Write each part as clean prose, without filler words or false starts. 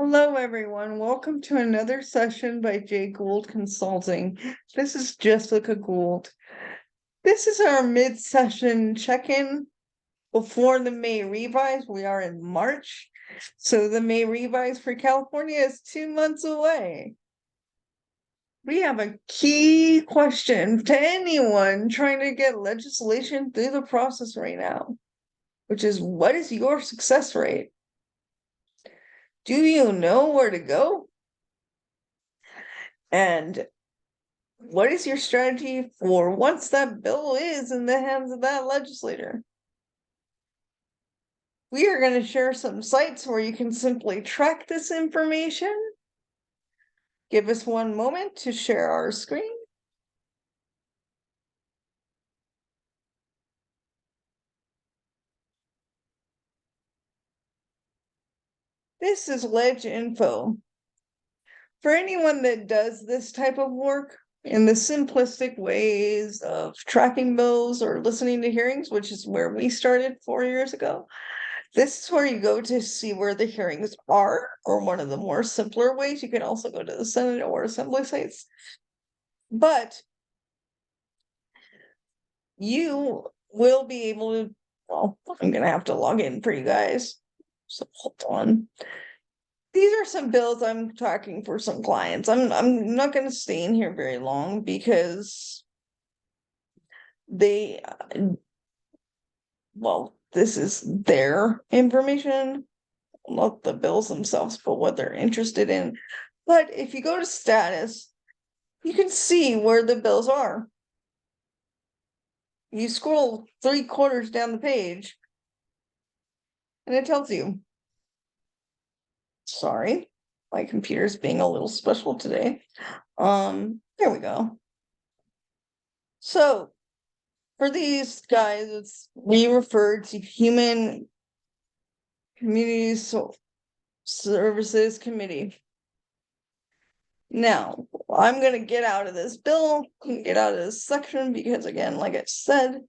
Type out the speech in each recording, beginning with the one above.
Hello, everyone. Welcome to another session by Jay Gould Consulting. This is Jessica Gould. This is our mid-session check-in before the May revise. We are in March, so the May revise for California is 2 months away. We have a key question to anyone trying to get legislation through the process right now, which is, what is your success rate? Do you know where to go? And what is your strategy for once that bill is in the hands of that legislator? We are going to share some sites where you can simply track this information. Give us one moment to share our screen. This is LegInfo. For anyone that does this type of work in the simplistic ways of tracking bills or listening to hearings, which is where we started 4 years ago, this is where you go to see where the hearings are, or one of the more simpler ways. You can also go to the Senate or Assembly sites. But you will be able to, well, I'm going to have to log in for you guys. So hold on. These are some bills I'm tracking for some clients. I'm not going to stay in here very long because they, well, this is their information, not the bills themselves, but what they're interested in. But if you go to status, you can see where the bills are. You scroll 3/4 down the page and it tells you. Sorry, my computer's being a little special today. There we go. So for these guys, we refer to Human Community Services Committee. Now, I'm going to get out of this bill, get out of this section, because again, like I said,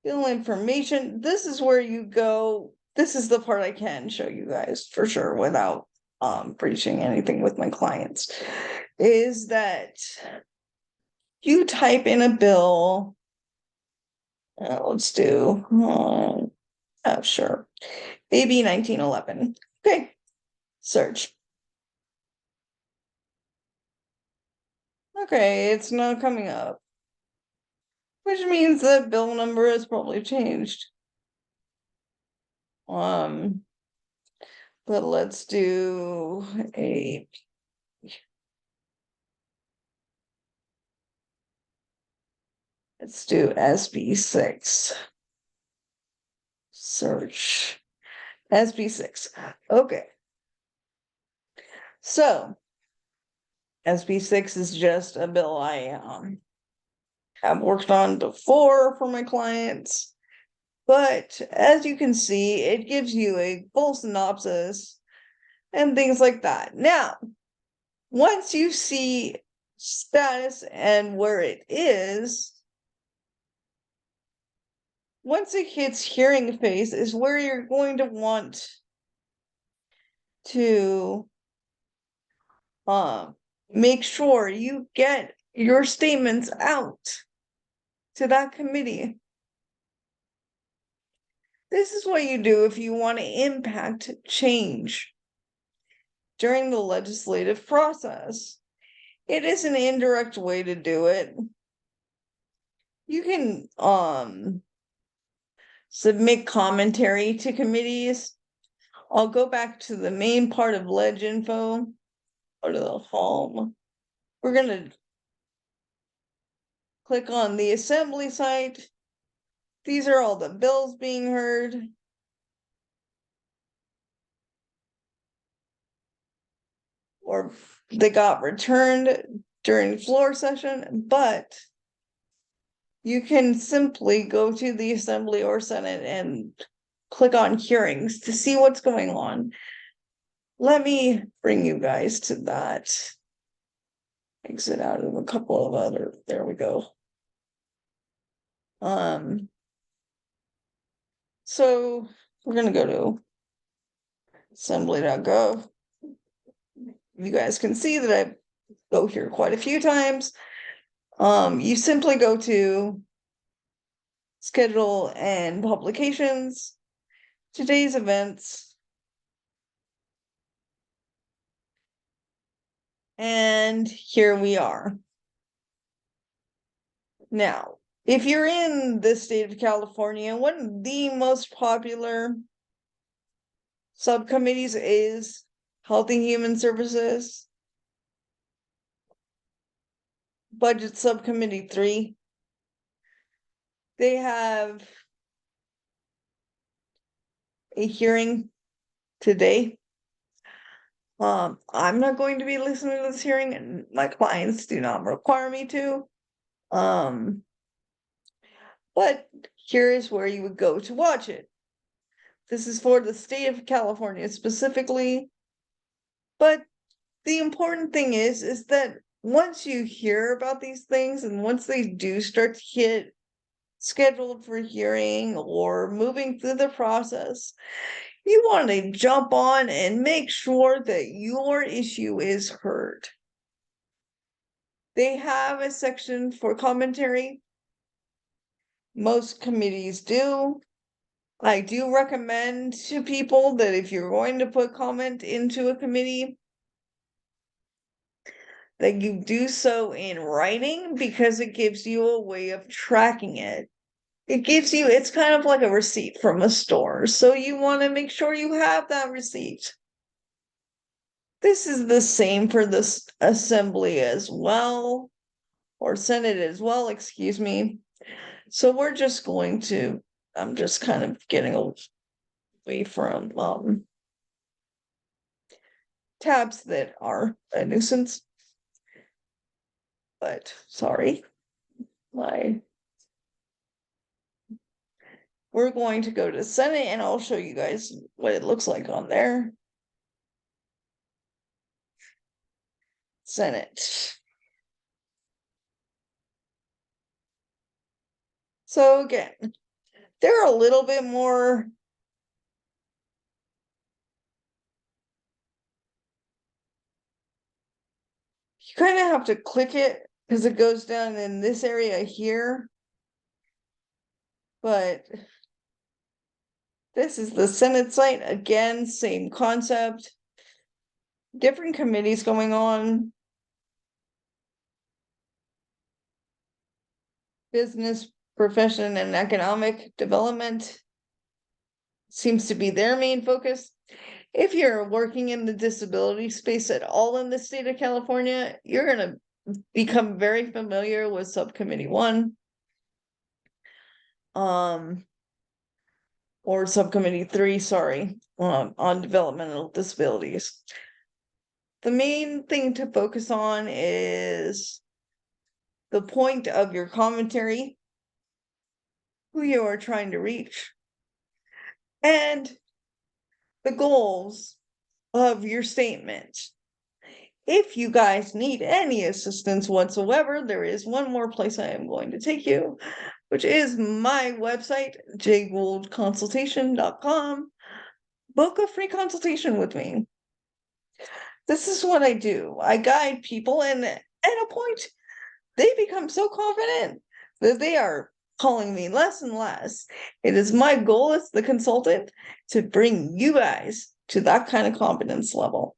bill information, this is where you go. This is the part I can show you guys for sure without breaching anything with my clients, is that you type in a bill. Let's do, sure, AB 1911. Okay, search. Okay, it's not coming up, which means the bill number has probably changed. But let's do a, let's do SB6. Search SB6. Okay. So SB6 is just a bill I have worked on before for my clients. But as you can see, it gives you a full synopsis and things like that. Now, once you see status and where it is, once it hits hearing phase is where you're going to want to make sure you get your statements out to that committee. This is what you do if you want to impact change during the legislative process. It is an indirect way to do it. You can submit commentary to committees. I'll go back to the main part of LegInfo, go to the home. We're going to click on the assembly site. These are all the bills being heard. Or they got returned during floor session, but you can simply go to the Assembly or Senate and click on hearings to see what's going on. Let me bring you guys to that. Exit out of a couple of other, there we go. So we're going to go to assembly.gov. You guys can see that I go here quite a few times. You simply go to schedule and publications, today's events, and here we are. Now, if you're in the state of California, one of the most popular subcommittees is Health and Human Services, Budget Subcommittee 3. They have a hearing today. I'm not going to be listening to this hearing, and my clients do not require me to. But here is where you would go to watch it. This is for the state of California specifically. But the important thing is that once you hear about these things and once they do start to get scheduled for hearing or moving through the process, you want to jump on and make sure that your issue is heard. They have a section for commentary. Most committees do. I do recommend to people that if you're going to put comment into a committee, that you do so in writing, because it gives you a way of tracking it. It gives you, it's kind of like a receipt from a store. So you want to make sure you have that receipt. This is the same for this assembly as well, or Senate as well, excuse me. So we're just going to, I'm just kind of getting away from tabs that are a nuisance. But sorry, we're going to go to Senate and I'll show you guys what it looks like on there. Senate. So again, they're a little bit more you kind of have to click it because it goes down in this area here. But this is the Senate site. Again, same concept. Different committees going on. Business, profession, and economic development seems to be their main focus. If you're working in the disability space at all in the state of California, you're going to become very familiar with Subcommittee 1. Or Subcommittee 3, sorry, on developmental disabilities. The main thing to focus on is the point of your commentary, who you are trying to reach, and the goals of your statement. If you guys need any assistance whatsoever, there is one more place I am going to take you, which is my website, jgouldconsultation.com. Book a free consultation with me. This is what I do. I guide people, and at a point, they become so confident that they are calling me less and less. It is my goal as the consultant to bring you guys to that kind of confidence level.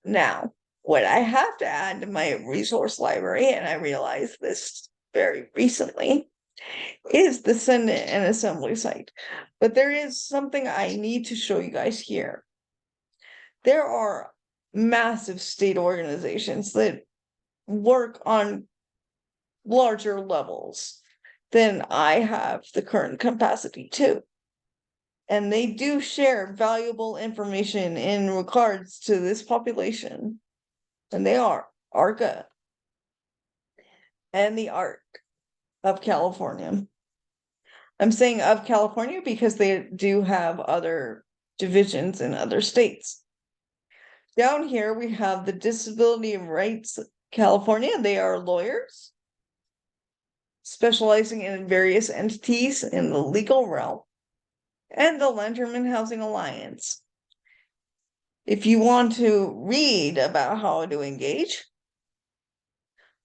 Now, what I have to add to my resource library, and I realized this very recently, is the Senate and Assembly site. But there is something I need to show you guys here. There are massive state organizations that work on larger levels than I have the current capacity to. And they do share valuable information in regards to this population. And they are ARCA and the ARC of California. I'm saying of California because they do have other divisions in other states. Down here, we have the Disability Rights California. They are lawyers specializing in various entities in the legal realm. and the Lenderman Housing Alliance. If you want to read about how to engage,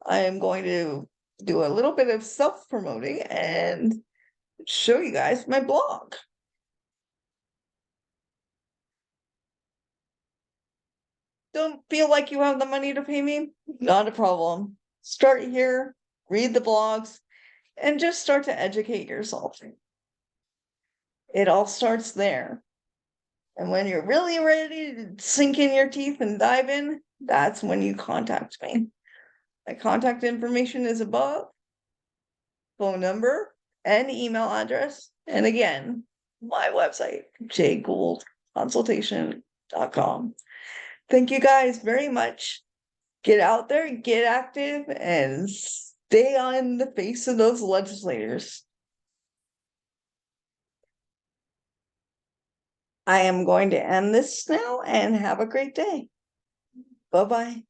I am going to do a little bit of self-promoting and show you guys my blog. Don't feel like you have the money to pay me? Not a problem. Start here, read the blogs, and just start to educate yourself. It all starts there. And when you're really ready to sink in your teeth and dive in, that's when you contact me. My contact information is above, phone number and email address. And again, my website, jgouldconsultation.com. Thank you guys very much. Get out there, get active, and stay on the face of those legislators. I am going to end this now and have a great day. Bye-bye.